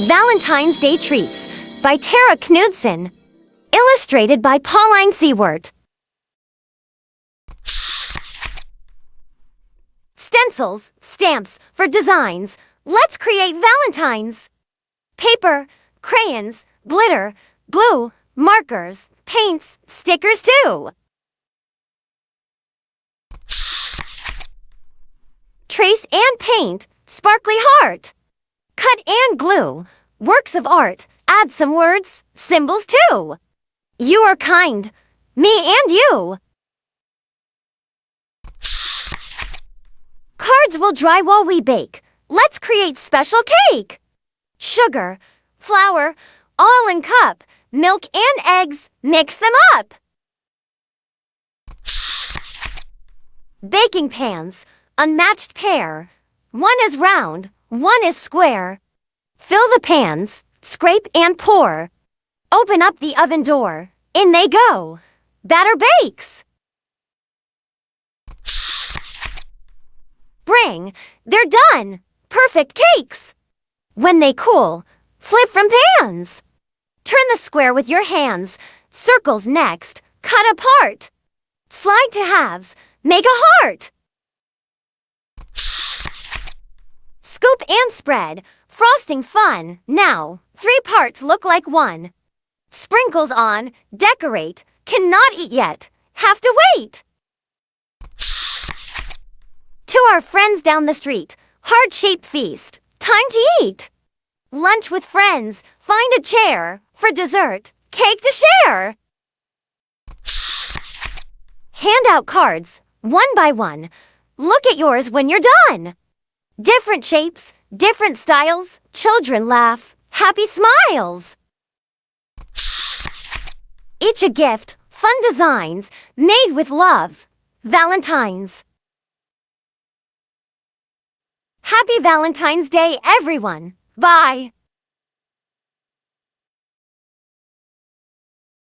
Valentine's Day Treats by Tara Knudson. Illustrated by Pauline Siewert. Stencils, stamps for designs. Let's create valentines. Paper, crayons, glitter, glue, markers, paints, stickers too. Trace and paint, sparkly heart. Cut and glue, works of art. Add some words, symbols too. You are kind, me and you. Cards will dry while we bake. Let's create special cake. Sugar, flour, all in cup. Milk and eggs, mix them up. Baking pans, unmatched pair. One is round, one is square. Fill the pans, scrape and pour. Open up the oven door. In they go. Batter bakes. Bring, they're done. Perfect cakes. When they cool, flip from pans. Turn the square with your hands. Circles next, cut apart. Slide to halves, make a heart. Scoop and spread, frosting fun. Now, 3 parts look like one. Sprinkles on, decorate, cannot eat yet, have to wait. To our friends down the street, heart-shaped feast, time to eat. Lunch with friends, find a chair. For dessert, cake to share. Hand out cards, one by one. Look at yours when you're done. Different shapes, different styles, children laugh, happy smiles. Each a gift, fun designs, made with love. Valentines. Happy Valentine's Day, everyone. Bye.